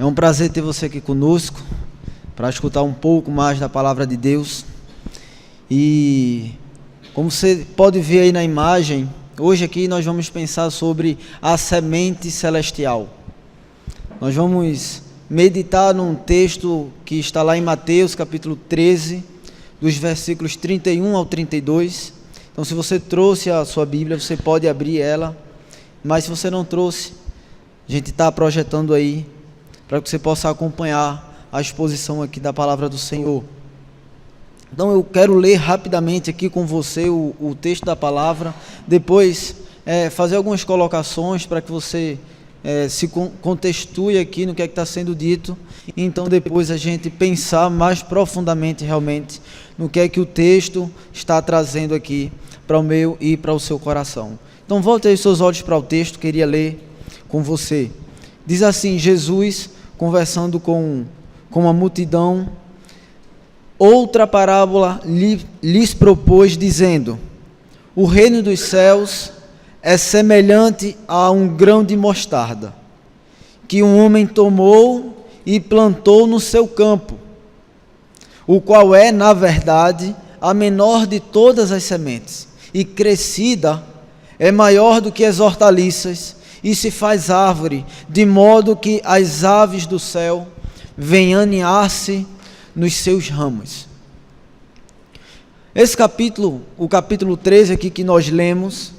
É um prazer ter você aqui conosco para escutar um pouco mais da palavra de Deus. E como você pode ver aí na imagem, hoje aqui nós vamos pensar sobre a semente celestial. Nós vamos meditar num texto que está lá em Mateus capítulo 13, dos versículos 31 ao 32. Então, se você trouxe a sua Bíblia, você pode abrir ela, mas se você não trouxe, a gente está projetando aí para que você possa acompanhar a exposição aqui da palavra do Senhor. Então eu quero ler rapidamente aqui com você o texto da palavra, depois fazer algumas colocações para que você se contextue aqui no que é que está sendo dito, e então depois a gente pensar mais profundamente realmente no que é que o texto está trazendo aqui para o meu e para o seu coração. Então volte aí os seus olhos para o texto, queria ler com você. Diz assim: Jesus conversando com a multidão, outra parábola lhes propôs, dizendo: o reino dos céus é semelhante a um grão de mostarda, que um homem tomou e plantou no seu campo, o qual é, na verdade, a menor de todas as sementes, e crescida é maior do que as hortaliças, e se faz árvore, de modo que as aves do céu vêm aninhar-se nos seus ramos. Esse capítulo, o capítulo 13 aqui que nós lemos,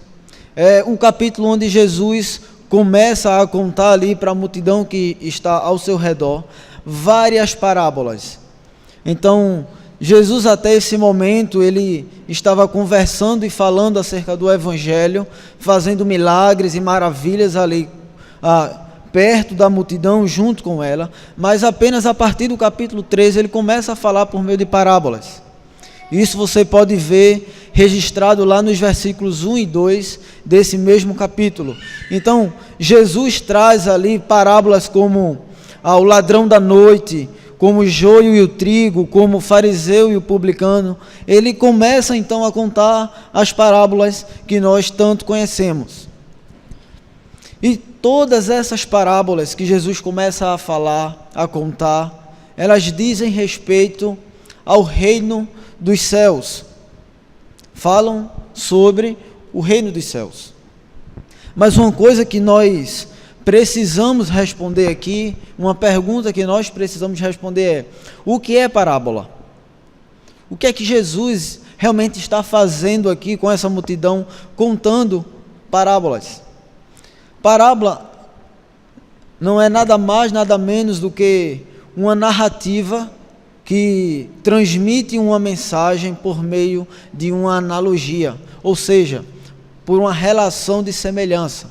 é um capítulo onde Jesus começa a contar ali para a multidão que está ao seu redor várias parábolas. Então, Jesus até esse momento, ele estava conversando e falando acerca do Evangelho, fazendo milagres e maravilhas ali perto da multidão, junto com ela, mas apenas a partir do capítulo 13 ele começa a falar por meio de parábolas. Isso você pode ver registrado lá nos versículos 1 e 2 desse mesmo capítulo. Então, Jesus traz ali parábolas como o ladrão da noite, como o joio e o trigo, como o fariseu e o publicano. Ele começa então a contar as parábolas que nós tanto conhecemos. E todas essas parábolas que Jesus começa a falar, a contar, elas dizem respeito ao reino dos céus. Falam sobre o reino dos céus. Mas uma coisa que nós precisamos responder aqui, uma pergunta que nós precisamos responder é: o que é parábola? O que é que Jesus realmente está fazendo aqui com essa multidão, contando parábolas? Parábola não é nada mais, nada menos do que uma narrativa que transmite uma mensagem por meio de uma analogia, ou seja, por uma relação de semelhança.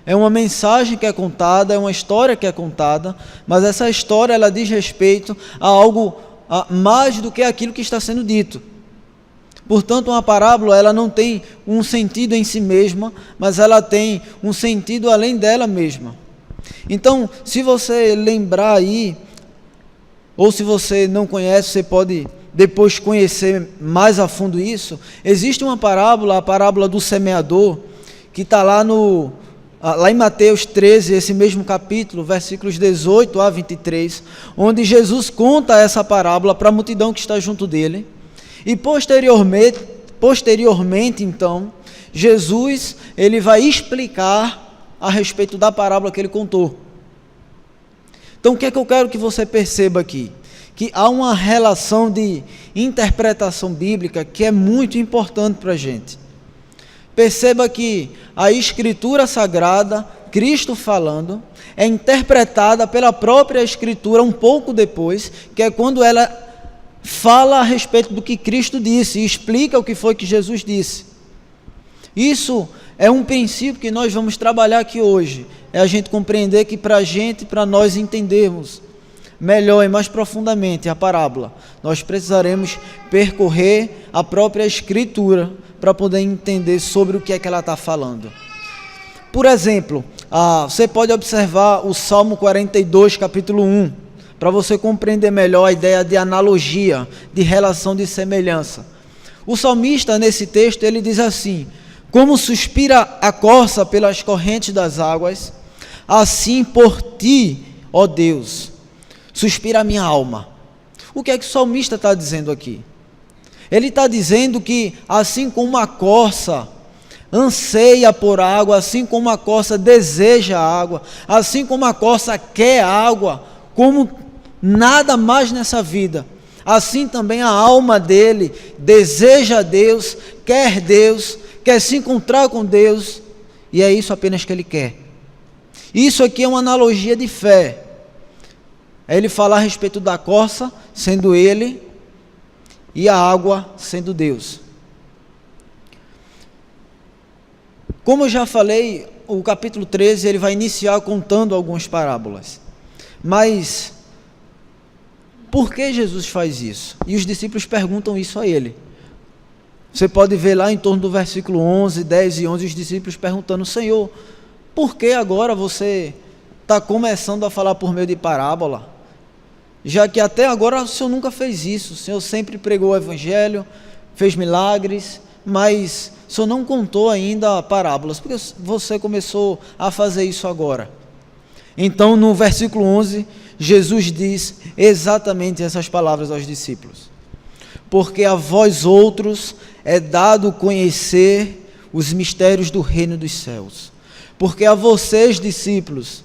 É uma mensagem que é contada, é uma história que é contada, mas essa história ela diz respeito a algo mais do que aquilo que está sendo dito. Portanto, uma parábola ela não tem um sentido em si mesma, mas ela tem um sentido além dela mesma. Então, se você lembrar aí, ou se você não conhece, você pode depois conhecer mais a fundo isso. Existe uma parábola, a parábola do semeador, que está lá em Mateus 13, esse mesmo capítulo, versículos 18 a 23, onde Jesus conta essa parábola para a multidão que está junto dele, e posteriormente então, Jesus ele vai explicar a respeito da parábola que ele contou. Então o que é que eu quero que você perceba aqui? Que há uma relação de interpretação bíblica que é muito importante para a gente. Perceba que a Escritura Sagrada, Cristo falando, é interpretada pela própria Escritura um pouco depois, que é quando ela fala a respeito do que Cristo disse e explica o que foi que Jesus disse. Isso é um princípio que nós vamos trabalhar aqui hoje, é a gente compreender que para nós entendermos melhor e mais profundamente a parábola, nós precisaremos percorrer a própria Escritura para poder entender sobre o que é que ela está falando. Por exemplo, você pode observar o Salmo 42, capítulo 1, para você compreender melhor a ideia de analogia, de relação de semelhança. O salmista, nesse texto, ele diz assim: como suspira a corça pelas correntes das águas, assim por ti, ó Deus, suspira a minha alma. O que é que o salmista está dizendo aqui? Ele está dizendo que assim como uma corça anseia por água, assim como a corça deseja água, assim como a corça quer água, como nada mais nessa vida, assim também a alma dele deseja Deus, quer se encontrar com Deus, e é isso apenas que ele quer. Isso aqui é uma analogia de fé. É ele falar a respeito da corça, sendo ele, e a água, sendo Deus. Como eu já falei, o capítulo 13 ele vai iniciar contando algumas parábolas. Mas por que Jesus faz isso? E os discípulos perguntam isso a ele. Você pode ver lá em torno do versículo 11, 10 e 11, os discípulos perguntando: Senhor, por que agora você está começando a falar por meio de parábola? Já que até agora o Senhor nunca fez isso, o Senhor sempre pregou o Evangelho, fez milagres, mas o Senhor não contou ainda parábolas, porque você começou a fazer isso agora. Então no versículo 11, Jesus diz exatamente essas palavras aos discípulos: porque a vós outros é dado conhecer os mistérios do reino dos céus, porque a vocês discípulos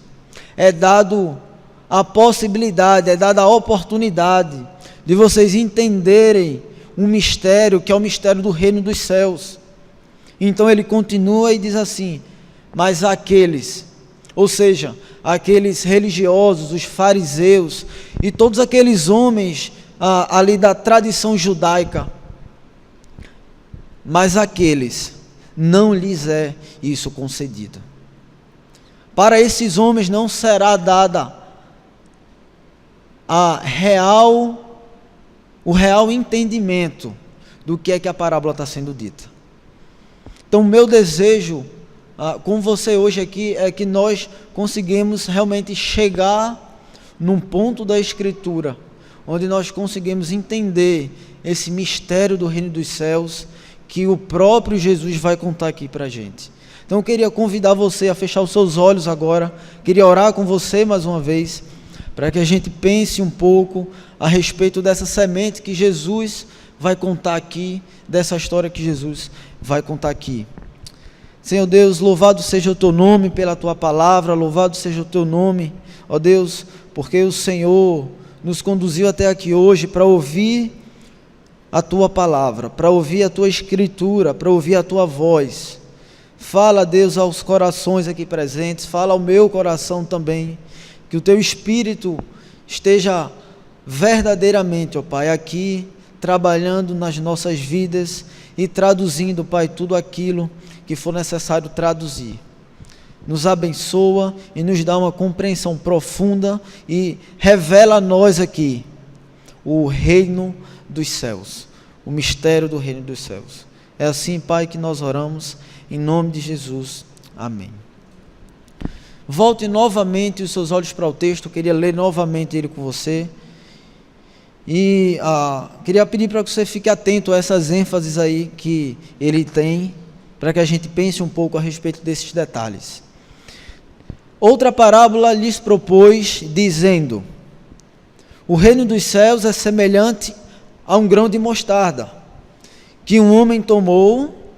é dado a possibilidade, é dada a oportunidade de vocês entenderem um mistério que é o mistério do reino dos céus. Então ele continua e diz assim: mas aqueles, ou seja, aqueles religiosos, os fariseus e todos aqueles homens ali da tradição judaica, mas aqueles não lhes é isso concedido. Para esses homens não será dada o real entendimento do que é que a parábola está sendo dita. Então, meu desejo com você hoje aqui é que nós conseguimos realmente chegar num ponto da Escritura, onde nós conseguimos entender esse mistério do reino dos céus, que o próprio Jesus vai contar aqui para a gente. Então eu queria convidar você a fechar os seus olhos agora, queria orar com você mais uma vez, para que a gente pense um pouco a respeito dessa semente que Jesus vai contar aqui, dessa história que Jesus vai contar aqui. Senhor Deus, louvado seja o Teu nome pela Tua palavra, louvado seja o Teu nome, ó Deus, porque o Senhor nos conduziu até aqui hoje para ouvir a Tua palavra, para ouvir a Tua Escritura, para ouvir a Tua voz. Fala, Deus, aos corações aqui presentes, fala ao meu coração também, que o Teu Espírito esteja verdadeiramente, ó Pai, aqui, trabalhando nas nossas vidas e traduzindo, Pai, tudo aquilo que for necessário traduzir. Nos abençoa e nos dá uma compreensão profunda e revela a nós aqui o reino dos céus, o mistério do reino dos céus. É assim, Pai, que nós oramos, em nome de Jesus. Amém. Volte novamente os seus olhos para o texto, eu queria ler novamente ele com você. E queria pedir para que você fique atento a essas ênfases aí que ele tem, para que a gente pense um pouco a respeito desses detalhes. Outra parábola lhes propôs, dizendo: o reino dos céus é semelhante a um grão de mostarda, que um homem tomou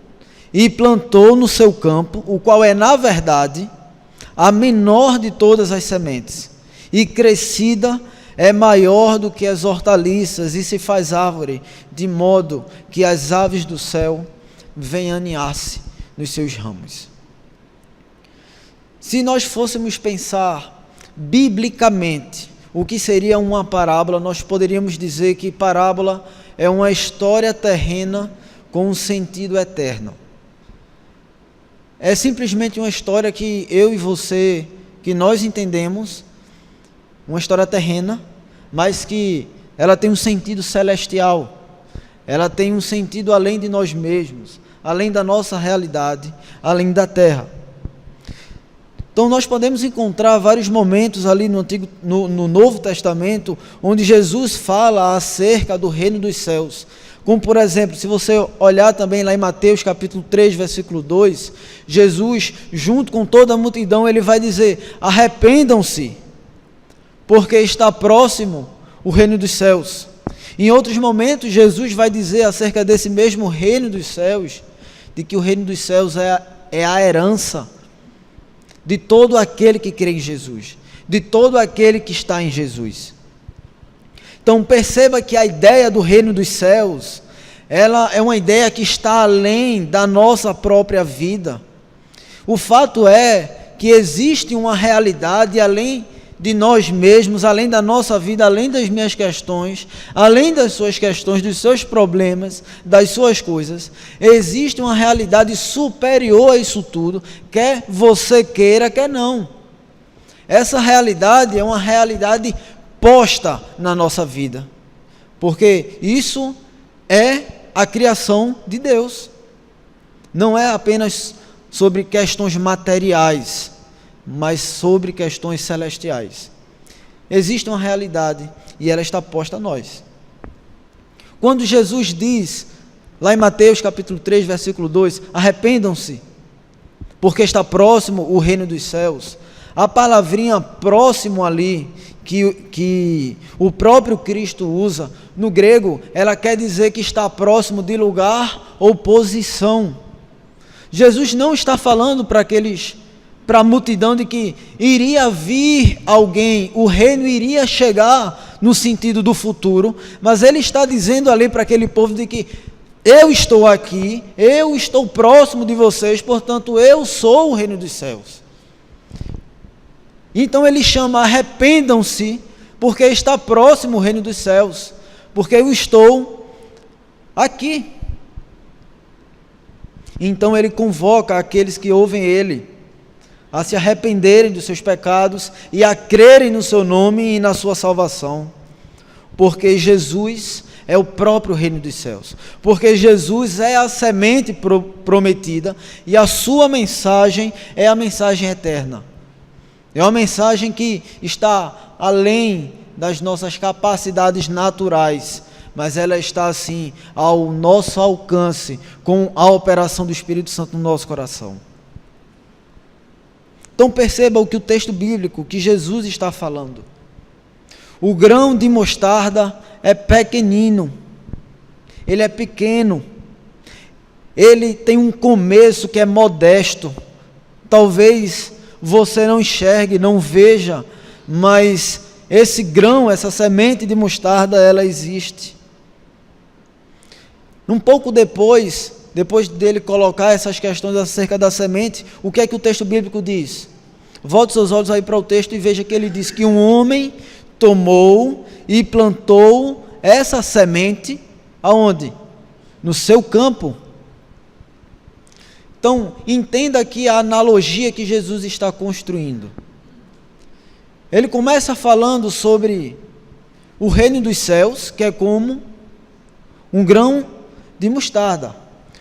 e plantou no seu campo, o qual é, na verdade, a menor de todas as sementes, e crescida é maior do que as hortaliças, e se faz árvore, de modo que as aves do céu venham aninhar-se nos seus ramos. Se nós fôssemos pensar biblicamente o que seria uma parábola, nós poderíamos dizer que parábola é uma história terrena com um sentido eterno. É simplesmente uma história que eu e você, que nós entendemos, uma história terrena, mas que ela tem um sentido celestial, ela tem um sentido além de nós mesmos, além da nossa realidade, além da terra. Então nós podemos encontrar vários momentos ali no Novo Testamento, onde Jesus fala acerca do reino dos céus. Como por exemplo, se você olhar também lá em Mateus capítulo 3, versículo 2, Jesus, junto com toda a multidão, ele vai dizer: arrependam-se, porque está próximo o reino dos céus. Em outros momentos, Jesus vai dizer acerca desse mesmo reino dos céus, de que o reino dos céus é a herança de todo aquele que crê em Jesus, de todo aquele que está em Jesus. Então perceba que a ideia do reino dos céus, ela é uma ideia que está além da nossa própria vida. O fato é que existe uma realidade além de nós mesmos, além da nossa vida, além das minhas questões, além das suas questões, dos seus problemas, das suas coisas. Existe uma realidade superior a isso tudo, quer você queira, quer não. Essa realidade é uma realidade posta na nossa vida, porque isso é a criação de Deus. Não é apenas sobre questões materiais, mas sobre questões celestiais. Existe uma realidade e ela está posta a nós. Quando Jesus diz, lá em Mateus capítulo 3, versículo 2, arrependam-se, porque está próximo o reino dos céus, a palavrinha próximo ali, que o próprio Cristo usa, no grego, ela quer dizer que está próximo de lugar ou posição. Jesus não está falando para a multidão de que iria vir alguém, o reino iria chegar no sentido do futuro, mas ele está dizendo ali para aquele povo de que eu estou aqui, eu estou próximo de vocês, portanto eu sou o reino dos céus. Então ele chama, arrependam-se, porque está próximo o reino dos céus, porque eu estou aqui. Então ele convoca aqueles que ouvem ele a se arrependerem dos seus pecados e a crerem no seu nome e na sua salvação, porque Jesus é o próprio reino dos céus, porque Jesus é a semente prometida e a sua mensagem é a mensagem eterna. É uma mensagem que está além das nossas capacidades naturais, mas ela está assim ao nosso alcance com a operação do Espírito Santo no nosso coração. Então perceba o que o texto bíblico, que Jesus está falando. O grão de mostarda é pequenino, ele é pequeno, ele tem um começo que é modesto, talvez você não enxergue, não veja, mas esse grão, essa semente de mostarda, ela existe. Um pouco depois dele colocar essas questões acerca da semente, o que é que o texto bíblico diz? Volte seus olhos aí para o texto e veja que ele diz que um homem tomou e plantou essa semente, aonde? No seu campo. Então, entenda aqui a analogia que Jesus está construindo. Ele começa falando sobre o reino dos céus, que é como um grão de mostarda.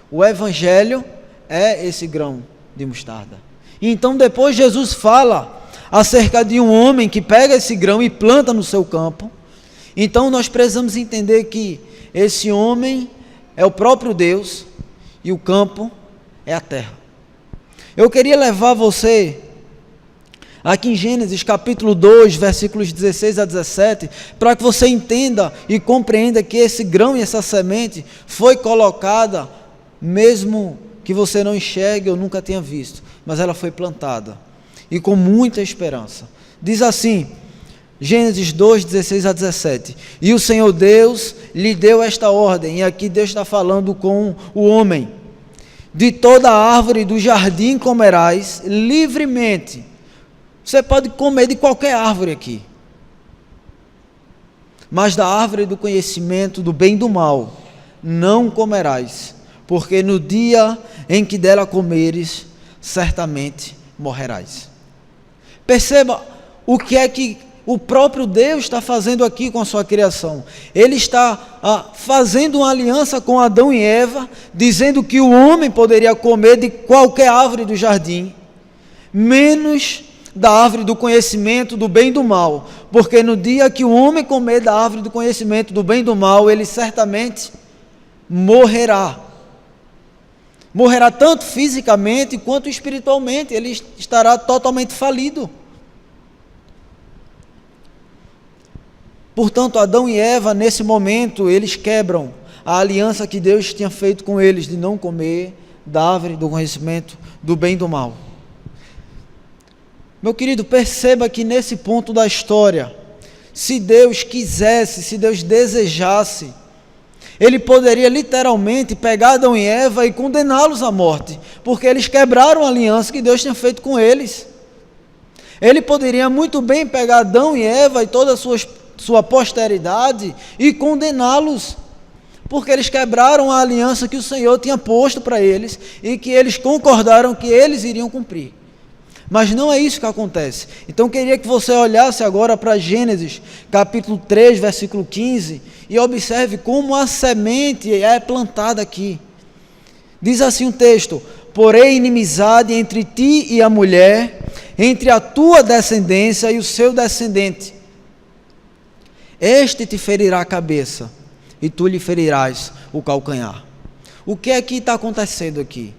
O evangelho é esse grão de mostarda. E então depois Jesus fala acerca de um homem que pega esse grão e planta no seu campo. Então nós precisamos entender que esse homem é o próprio Deus e o campo é a terra. Eu queria levar você aqui em Gênesis capítulo 2, versículos 16 a 17, para que você entenda e compreenda que esse grão e essa semente foi colocada, mesmo que você não enxergue ou nunca tenha visto, mas ela foi plantada, e com muita esperança. Diz assim, Gênesis 2, 16 a 17, e o Senhor Deus lhe deu esta ordem, e aqui Deus está falando com o homem: de toda árvore do jardim comerás livremente. Você pode comer de qualquer árvore aqui, mas da árvore do conhecimento do bem e do mal não comerás, porque no dia em que dela comeres, certamente morrerás. Perceba o que é que o próprio Deus está fazendo aqui com a sua criação. Ele está fazendo uma aliança com Adão e Eva, dizendo que o homem poderia comer de qualquer árvore do jardim, menos da árvore do conhecimento do bem e do mal, porque no dia que o homem comer da árvore do conhecimento do bem e do mal, ele certamente morrerá. Morrerá tanto fisicamente quanto espiritualmente, ele estará totalmente falido. Portanto, Adão e Eva, nesse momento, eles quebram a aliança que Deus tinha feito com eles de não comer da árvore do conhecimento do bem e do mal. Meu querido, perceba que nesse ponto da história, se Deus quisesse, se Deus desejasse, Ele poderia literalmente pegar Adão e Eva e condená-los à morte, porque eles quebraram a aliança que Deus tinha feito com eles. Ele poderia muito bem pegar Adão e Eva e toda a sua posteridade e condená-los, porque eles quebraram a aliança que o Senhor tinha posto para eles e que eles concordaram que eles iriam cumprir. Mas não é isso que acontece. Então eu queria que você olhasse agora para Gênesis, capítulo 3, versículo 15, e observe como a semente é plantada aqui. Diz assim o texto: porém inimizade entre ti e a mulher, entre a tua descendência e o seu descendente. Este te ferirá a cabeça, e tu lhe ferirás o calcanhar. O que é que está acontecendo aqui?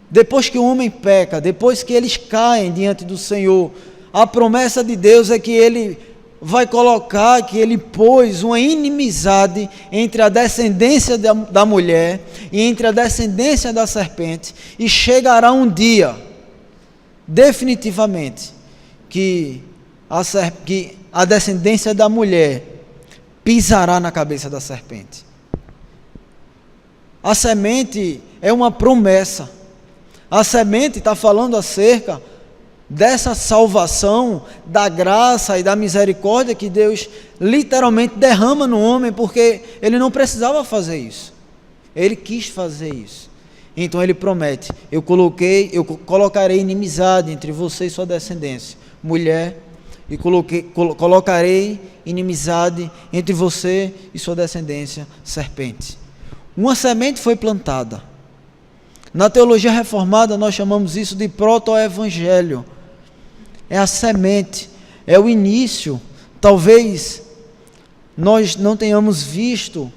Depois que o homem peca, depois que eles caem diante do Senhor, a promessa de Deus é que Ele vai colocar, que Ele pôs uma inimizade entre a descendência da mulher e entre a descendência da serpente, e chegará um dia, definitivamente, que a descendência da mulher pisará na cabeça da serpente. A semente é uma promessa. A semente está falando acerca dessa salvação, da graça e da misericórdia que Deus literalmente derrama no homem, porque ele não precisava fazer isso. Ele quis fazer isso. Então ele promete: eu colocarei inimizade entre você e sua descendência, mulher, e colocarei inimizade entre você e sua descendência, serpente. Uma semente foi plantada. Na teologia reformada nós chamamos isso de proto-evangelho. É a semente, é o início. Talvez nós não tenhamos visto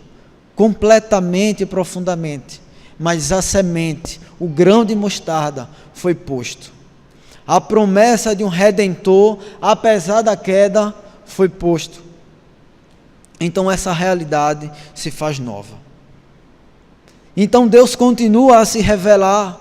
completamente e profundamente, mas a semente, o grão de mostarda foi posto. A promessa de um redentor, apesar da queda, foi posto. Então essa realidade se faz nova. Então Deus continua a se revelar.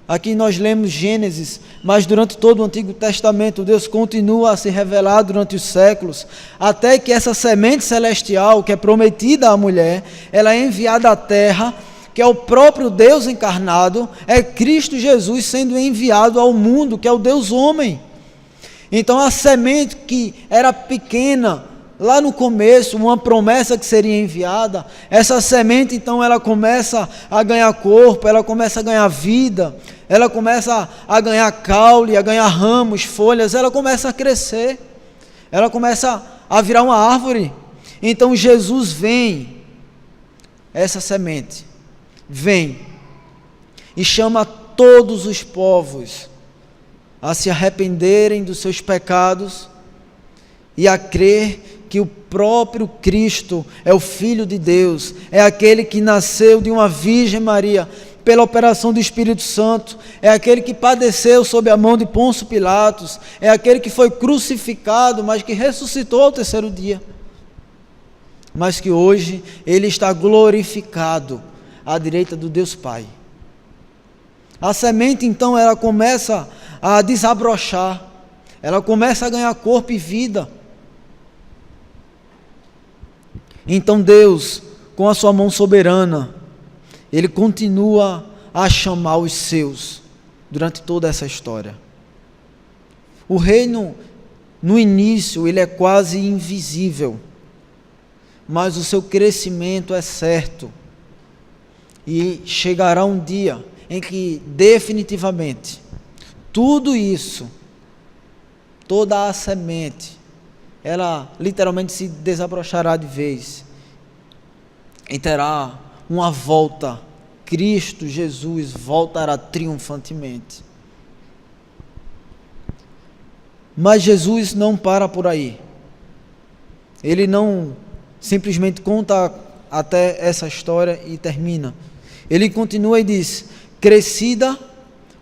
Aqui nós lemos Gênesis, mas durante todo o Antigo Testamento Deus continua a se revelar durante os séculos, até que essa semente celestial que é prometida à mulher, ela é enviada à terra, que é o próprio Deus encarnado, é Cristo Jesus sendo enviado ao mundo, que é o Deus homem. Então a semente que era pequena, lá no começo, uma promessa que seria enviada, essa semente então ela começa a ganhar corpo, ela começa a ganhar vida, ela começa a ganhar caule, a ganhar ramos, folhas, ela começa a crescer, ela começa a virar uma árvore. Então Jesus vem, essa semente, vem e chama todos os povos a se arrependerem dos seus pecados e a crer que o próprio Cristo é o Filho de Deus, é aquele que nasceu de uma Virgem Maria pela operação do Espírito Santo, é aquele que padeceu sob a mão de Pôncio Pilatos, é aquele que foi crucificado, mas que ressuscitou ao terceiro dia, mas que hoje Ele está glorificado à direita do Deus Pai. A semente então ela começa a desabrochar, ela começa a ganhar corpo e vida. Então Deus, com a sua mão soberana, Ele continua a chamar os seus durante toda essa história. O reino, no início, ele é quase invisível, mas o seu crescimento é certo. E chegará um dia em que definitivamente tudo isso, toda a semente, ela literalmente se desabrochará de vez e terá uma volta. Cristo Jesus voltará triunfantemente. Mas Jesus não para por aí. Ele não simplesmente conta até essa história e termina. Ele continua e diz: crescida,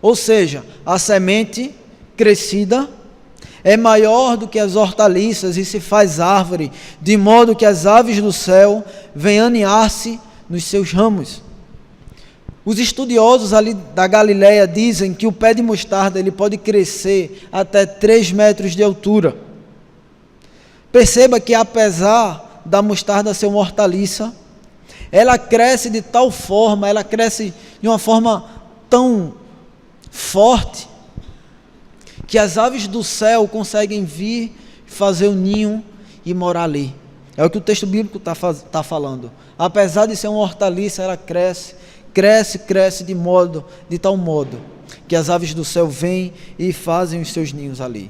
ou seja, a semente crescida, é maior do que as hortaliças e se faz árvore, de modo que as aves do céu venham aninhar-se nos seus ramos. Os estudiosos ali da Galileia dizem que o pé de mostarda ele pode crescer até 3 metros de altura. Perceba que apesar da mostarda ser uma hortaliça, ela cresce de tal forma, ela cresce de uma forma tão forte, que as aves do céu conseguem vir, fazer o ninho e morar ali. É o que o texto bíblico está falando. Apesar de ser uma hortaliça, ela cresce de tal modo, que as aves do céu vêm e fazem os seus ninhos ali.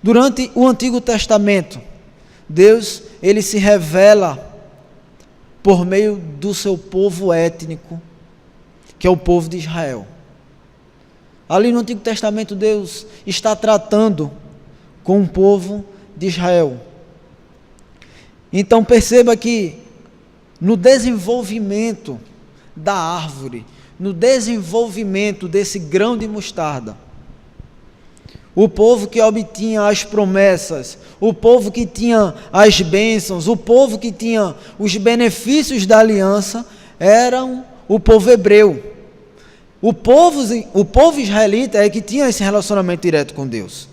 Durante o Antigo Testamento, Deus, ele se revela por meio do seu povo étnico, que é o povo de Israel. Ali no Antigo Testamento, Deus está tratando com o povo de Israel. Então perceba que no desenvolvimento da árvore, no desenvolvimento desse grão de mostarda, o povo que obtinha as promessas, o povo que tinha as bênçãos, o povo que tinha os benefícios da aliança, eram o povo hebreu. O povo israelita é que tinha esse relacionamento direto com Deus.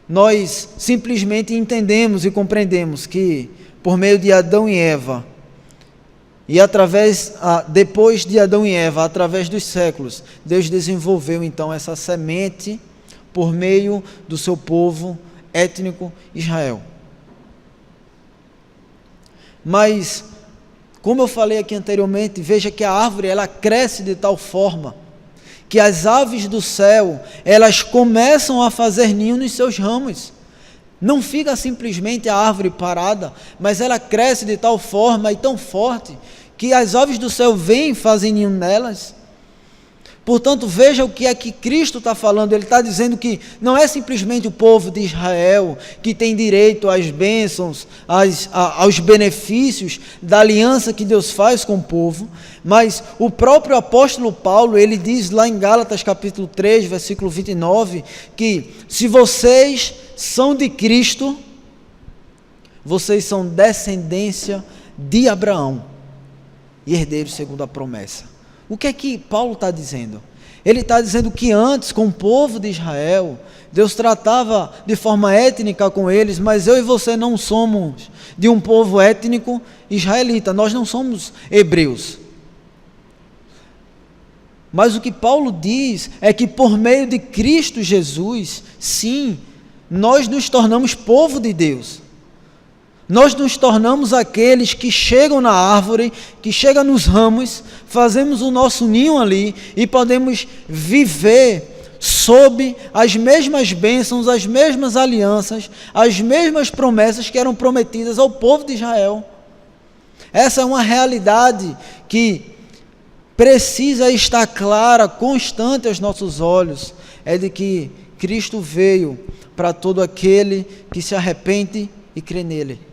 Nós simplesmente entendemos e compreendemos que, por meio de Adão e Eva, e depois de Adão e Eva, através dos séculos, Deus desenvolveu então essa semente por meio do seu povo étnico Israel. Mas, como eu falei aqui anteriormente, veja que a árvore ela cresce de tal forma que as aves do céu, elas começam a fazer ninho nos seus ramos. Não fica simplesmente a árvore parada, mas ela cresce de tal forma e tão forte que as aves do céu vêm e fazem ninho nelas. Portanto, veja o que é que Cristo está falando. Ele está dizendo que não é simplesmente o povo de Israel que tem direito às bênçãos, aos benefícios da aliança que Deus faz com o povo, mas o próprio apóstolo Paulo, ele diz lá em Gálatas capítulo 3, versículo 29, que se vocês são de Cristo, vocês são descendência de Abraão e herdeiros segundo a promessa. O que é que Paulo está dizendo? Ele está dizendo que antes, com o povo de Israel, Deus tratava de forma étnica com eles, mas eu e você não somos de um povo étnico israelita, nós não somos hebreus. Mas o que Paulo diz é que por meio de Cristo Jesus, sim, nós nos tornamos povo de Deus. Nós nos tornamos aqueles que chegam na árvore, que chegam nos ramos, fazemos o nosso ninho ali e podemos viver sob as mesmas bênçãos, as mesmas alianças, as mesmas promessas que eram prometidas ao povo de Israel. Essa é uma realidade que precisa estar clara, constante aos nossos olhos, é de que Cristo veio para todo aquele que se arrepende e crê nele.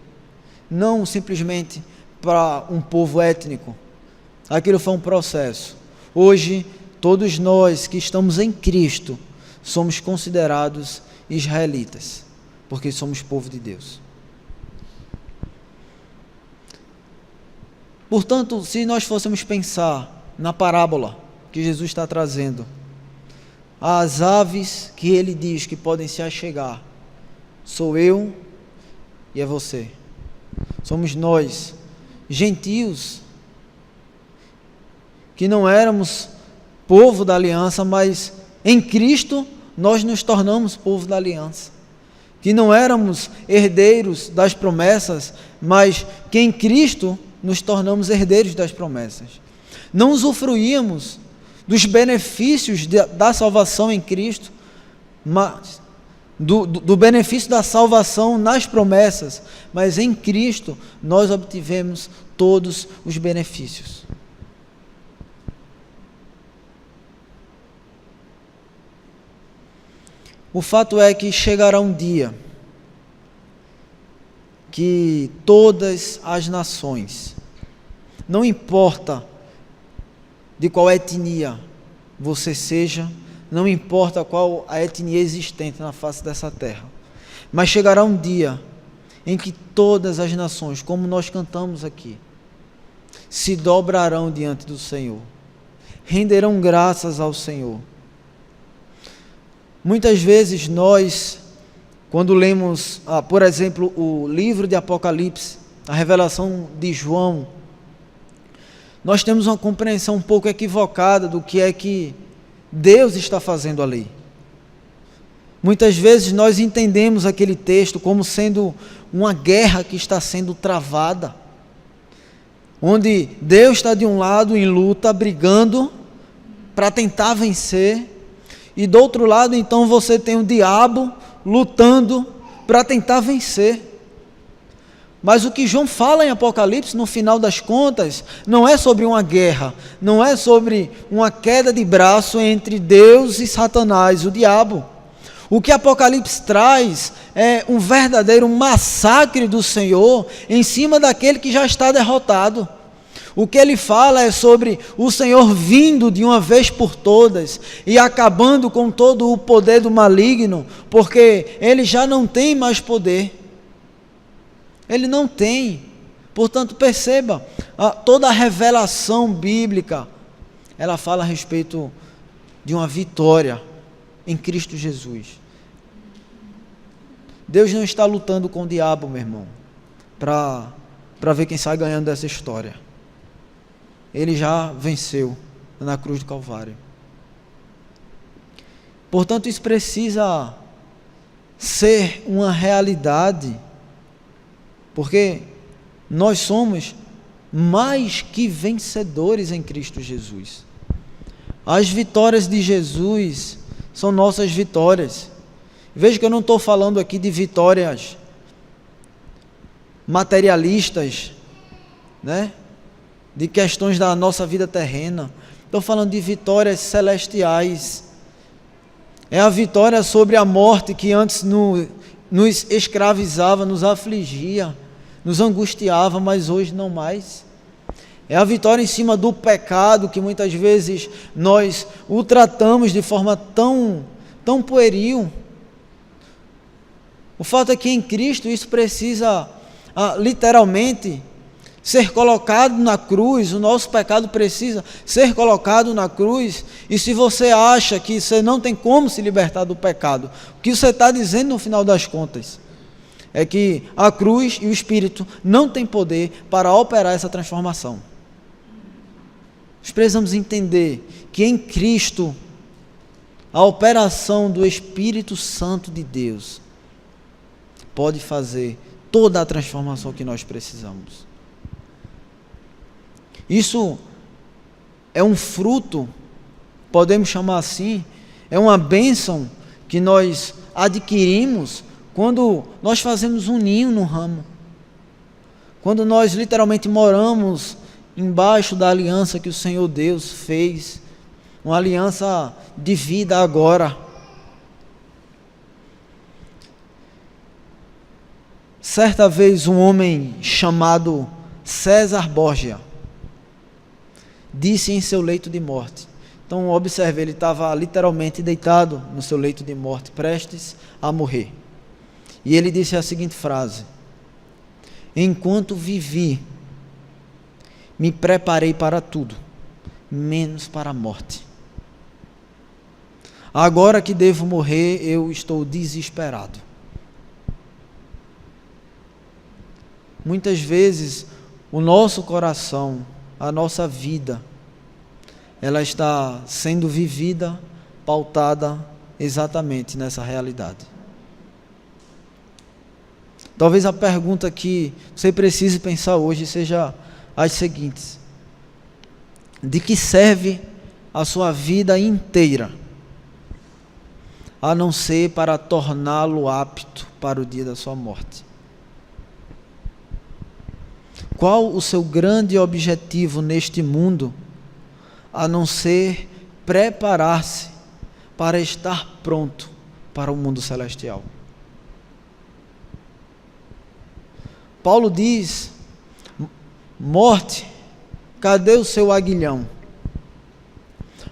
Não simplesmente para um povo étnico. Aquilo foi um processo. Hoje, todos nós que estamos em Cristo, somos considerados israelitas, porque somos povo de Deus. Portanto, se nós fôssemos pensar na parábola que Jesus está trazendo, as aves que ele diz que podem se achegar, sou eu e é você. Somos nós, gentios, que não éramos povo da aliança, mas em Cristo nós nos tornamos povo da aliança. Que não éramos herdeiros das promessas, mas que em Cristo nos tornamos herdeiros das promessas. Não usufruíamos dos benefícios da salvação em Cristo, mas do benefício da salvação nas promessas, mas em Cristo nós obtivemos todos os benefícios. O fato é que chegará um dia que todas as nações, não importa de qual etnia você seja, não importa qual a etnia existente na face dessa terra. Mas chegará um dia em que todas as nações, como nós cantamos aqui, se dobrarão diante do Senhor, renderão graças ao Senhor. Muitas vezes nós, quando lemos, por exemplo, o livro de Apocalipse, a revelação de João, nós temos uma compreensão um pouco equivocada do que é que Deus está fazendo ali. Muitas vezes nós entendemos aquele texto como sendo uma guerra que está sendo travada, onde Deus está de um lado em luta, brigando para tentar vencer, e do outro lado então você tem o diabo lutando para tentar vencer. Mas o que João fala em Apocalipse, no final das contas, não é sobre uma guerra, não é sobre uma queda de braço entre Deus e Satanás, o diabo. O que Apocalipse traz é um verdadeiro massacre do Senhor em cima daquele que já está derrotado. O que ele fala é sobre o Senhor vindo de uma vez por todas e acabando com todo o poder do maligno, porque ele já não tem mais poder. Ele não tem. Portanto, perceba, toda a revelação bíblica, ela fala a respeito de uma vitória em Cristo Jesus. Deus não está lutando com o diabo, meu irmão, para ver quem sai ganhando dessa história. Ele já venceu na cruz do Calvário. Portanto, isso precisa ser uma realidade, porque nós somos mais que vencedores em Cristo Jesus. As vitórias de Jesus são nossas vitórias. Veja que eu não estou falando aqui de vitórias materialistas, né? De questões da nossa vida terrena. Estou falando de vitórias celestiais. É a vitória sobre a morte que antes nos escravizava, nos afligia, nos angustiava, mas hoje não mais. É a vitória em cima do pecado, que muitas vezes nós o tratamos de forma tão pueril. O fato é que em Cristo isso precisa literalmente ser colocado na cruz. O nosso pecado precisa ser colocado na cruz. E se você acha que você não tem como se libertar do pecado, o que você está dizendo no final das contas é que a cruz e o Espírito não têm poder para operar essa transformação. Nós precisamos entender que em Cristo a operação do Espírito Santo de Deus pode fazer toda a transformação que nós precisamos. Isso é um fruto, podemos chamar assim, é uma bênção que nós adquirimos quando nós fazemos um ninho no ramo, quando nós literalmente moramos embaixo da aliança que o Senhor Deus fez, uma aliança de vida agora. Certa vez um homem chamado César Borgia disse em seu leito de morte. Então observe, ele estava literalmente deitado no seu leito de morte, prestes a morrer. E ele disse a seguinte frase: enquanto vivi, me preparei para tudo, menos para a morte. Agora que devo morrer, eu estou desesperado. Muitas vezes o nosso coração, a nossa vida, ela está sendo vivida, pautada exatamente nessa realidade. Talvez a pergunta que você precise pensar hoje seja as seguintes: de que serve a sua vida inteira, a não ser para torná-lo apto para o dia da sua morte? Qual o seu grande objetivo neste mundo, a não ser preparar-se para estar pronto para o mundo celestial? Paulo diz: morte, cadê o seu aguilhão?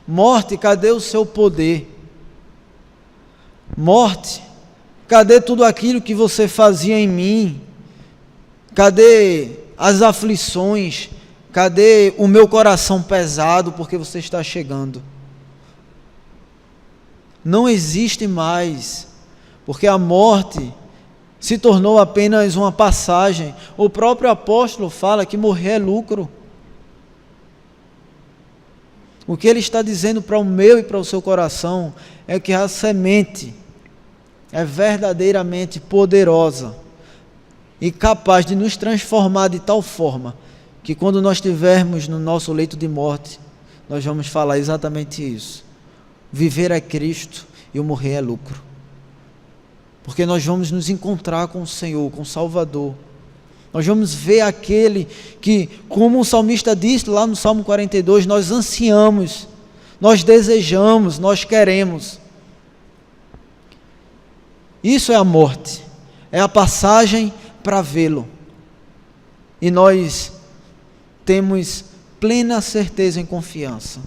Morte, cadê o seu poder? Morte, cadê tudo aquilo que você fazia em mim? Cadê as aflições? Cadê o meu coração pesado porque você está chegando? Não existe mais, porque a morte se tornou apenas uma passagem. O próprio apóstolo fala que morrer é lucro. O que ele está dizendo para o meu e para o seu coração é que a semente é verdadeiramente poderosa e capaz de nos transformar de tal forma que quando nós estivermos no nosso leito de morte, nós vamos falar exatamente isso. Viver é Cristo e o morrer é lucro. Porque nós vamos nos encontrar com o Senhor, com o Salvador. Nós vamos ver aquele que, como o salmista disse lá no Salmo 42, nós ansiamos, nós desejamos, nós queremos. Isso é a morte, é a passagem para vê-lo. E nós temos plena certeza e confiança.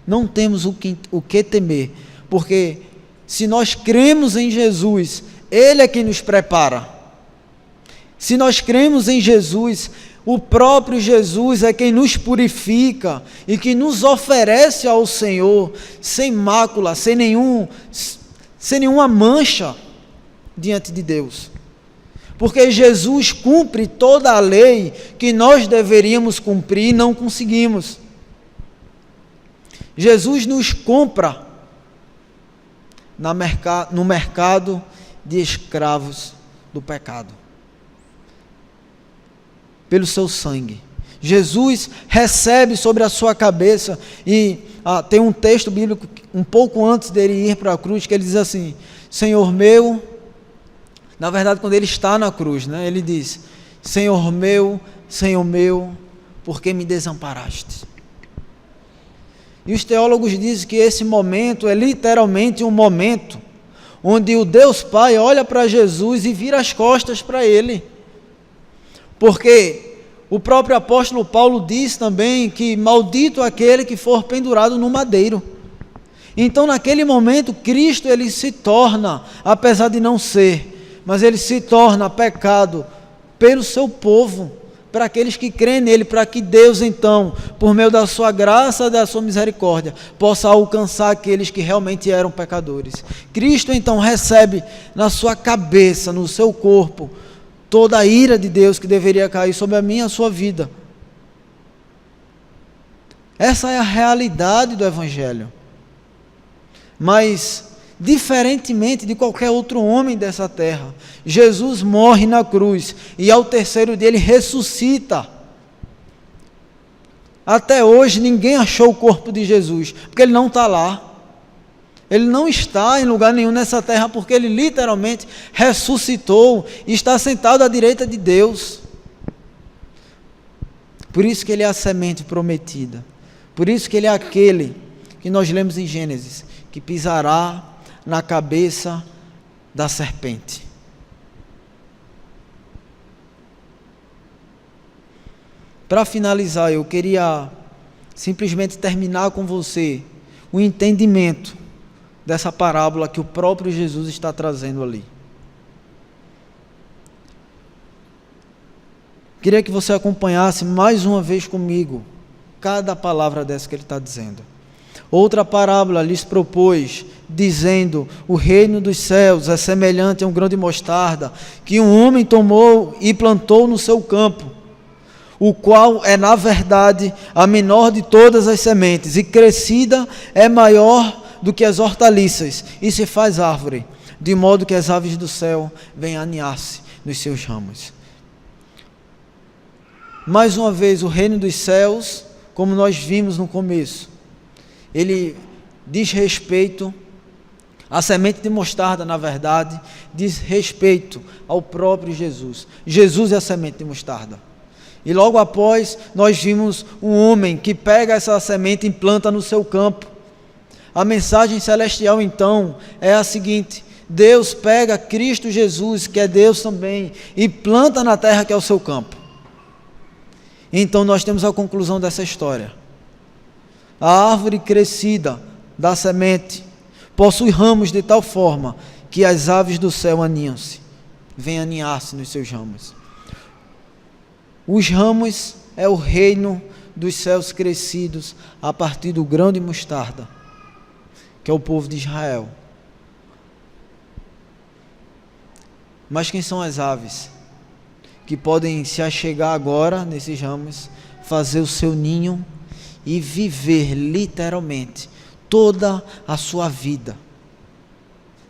Não temos o que temer, porque se nós cremos em Jesus, Ele é quem nos prepara. Se nós cremos em Jesus, o próprio Jesus é quem nos purifica e que nos oferece ao Senhor sem mácula, sem nenhuma mancha diante de Deus. Porque Jesus cumpre toda a lei que nós deveríamos cumprir e não conseguimos. Jesus nos compra no mercado de escravos do pecado, pelo seu sangue. Jesus recebe sobre a sua cabeça, e tem um texto bíblico um pouco antes dele ir para a cruz, que ele diz assim: Senhor meu, na verdade quando ele está na cruz, né, ele diz: Senhor meu, por que me desamparaste? E os teólogos dizem que esse momento é literalmente um momento onde o Deus Pai olha para Jesus e vira as costas para ele. Porque o próprio apóstolo Paulo diz também que maldito aquele que for pendurado no madeiro. Então naquele momento Cristo ele se torna, apesar de não ser, mas ele se torna pecado pelo seu povo, para aqueles que creem nele, para que Deus então, por meio da sua graça, da sua misericórdia, possa alcançar aqueles que realmente eram pecadores. Cristo então recebe na sua cabeça, no seu corpo, toda a ira de Deus que deveria cair sobre a minha e a sua vida. Essa é a realidade do Evangelho. Mas, diferentemente de qualquer outro homem dessa terra, Jesus morre na cruz e ao terceiro dia ele ressuscita. Até hoje ninguém achou o corpo de Jesus, porque ele não está lá. Ele não está em lugar nenhum nessa terra, porque ele literalmente ressuscitou e está sentado à direita de Deus. Por isso que ele é a semente prometida. Por isso que ele é aquele que nós lemos em Gênesis, que pisará na cabeça da serpente. Para finalizar, eu queria simplesmente terminar com você o entendimento dessa parábola que o próprio Jesus está trazendo ali. Queria que você acompanhasse mais uma vez comigo cada palavra dessa que ele está dizendo. Outra parábola lhes propôs, dizendo: o reino dos céus é semelhante a um grão de mostarda, que um homem tomou e plantou no seu campo, o qual é, na verdade, a menor de todas as sementes, e crescida é maior do que as hortaliças, e se faz árvore, de modo que as aves do céu vêm aninhar-se nos seus ramos. Mais uma vez, o reino dos céus, como nós vimos no começo, ele diz respeito, a semente de mostarda, na verdade, diz respeito ao próprio Jesus. Jesus é a semente de mostarda. E logo após, nós vimos um homem que pega essa semente e planta no seu campo. A mensagem celestial, então, é a seguinte: Deus pega Cristo Jesus, que é Deus também, e planta na terra que é o seu campo. Então nós temos a conclusão dessa história. A árvore crescida da semente possui ramos de tal forma que as aves do céu aninham-se, vêm aninhar-se nos seus ramos. Os ramos é o reino dos céus crescidos a partir do grão de mostarda, que é o povo de Israel. Mas quem são as aves que podem se achegar agora nesses ramos, fazer o seu ninho e viver literalmente toda a sua vida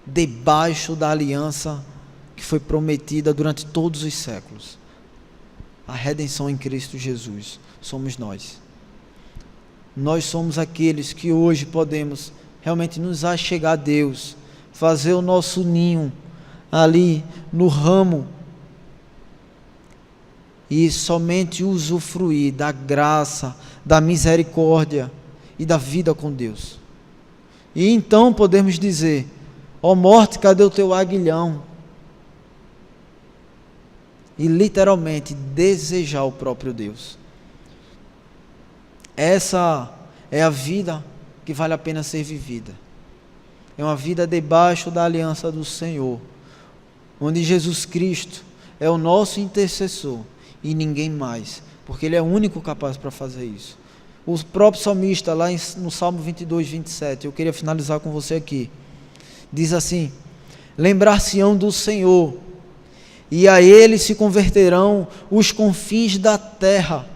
debaixo da aliança que foi prometida durante todos os séculos? A redenção em Cristo Jesus somos nós. Nós somos aqueles que hoje podemos realmente nos achegar a Deus, fazer o nosso ninho ali no ramo e somente usufruir da graça, da misericórdia e da vida com Deus. E então podemos dizer: ó morte, cadê o teu aguilhão? E literalmente desejar o próprio Deus. Essa é a vida que vale a pena ser vivida. É uma vida debaixo da aliança do Senhor, onde Jesus Cristo é o nosso intercessor e ninguém mais, porque Ele é o único capaz para fazer isso. O próprio salmista, lá no Salmo 22, 27, eu queria finalizar com você aqui, diz assim: lembrar-se-ão do Senhor, e a Ele se converterão os confins da terra,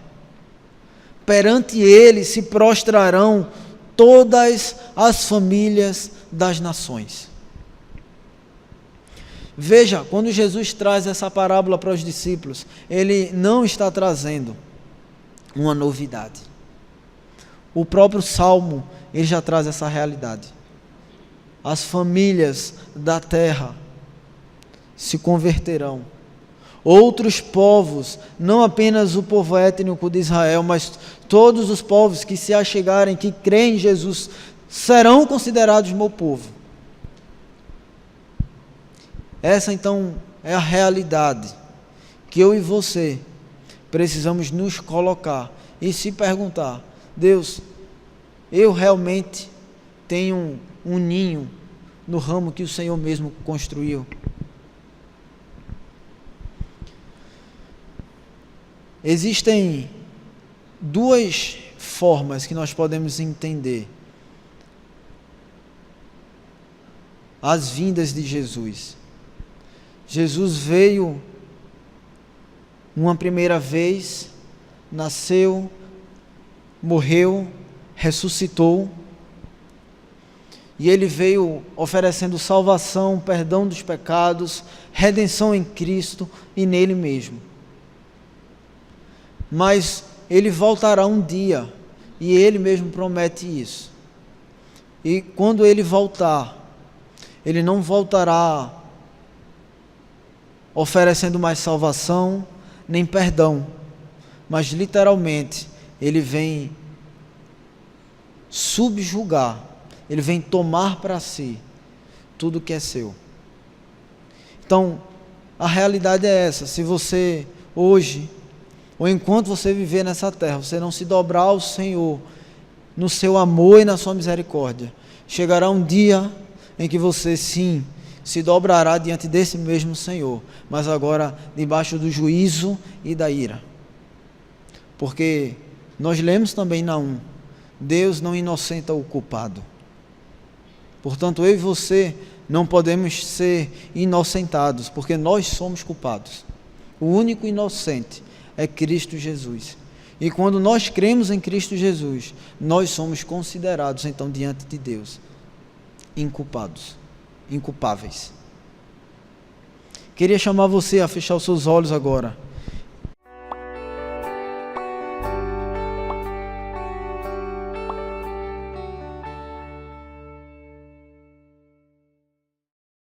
perante Ele se prostrarão todas as famílias das nações. Veja, quando Jesus traz essa parábola para os discípulos, Ele não está trazendo uma novidade. O próprio Salmo, ele já traz essa realidade. As famílias da terra se converterão. Outros povos, não apenas o povo étnico de Israel, mas todos os povos que se achegarem, que creem em Jesus, serão considerados meu povo. Essa então é a realidade que eu e você precisamos nos colocar e se perguntar: Deus, eu realmente tenho um ninho no ramo que o Senhor mesmo construiu? Existem duas formas que nós podemos entender as vindas de Jesus. Jesus veio uma primeira vez, nasceu, morreu, ressuscitou, e Ele veio oferecendo salvação, perdão dos pecados, redenção em Cristo e nele mesmo. Mas Ele voltará um dia, e Ele mesmo promete isso. E quando Ele voltar, Ele não voltará oferecendo mais salvação, nem perdão, mas literalmente Ele vem subjugar, Ele vem tomar para si tudo que é seu. Então, a realidade é essa: se você hoje, ou enquanto você viver nessa terra, você não se dobrar ao Senhor no seu amor e na sua misericórdia, chegará um dia em que você sim se dobrará diante desse mesmo Senhor, mas agora debaixo do juízo e da ira. Porque nós lemos também em Naum: Deus não inocenta o culpado. Portanto, eu e você não podemos ser inocentados, porque nós somos culpados. O único inocente é Cristo Jesus. E quando nós cremos em Cristo Jesus, nós somos considerados então diante de Deus inculpados, inculpáveis. Queria chamar você a fechar os seus olhos agora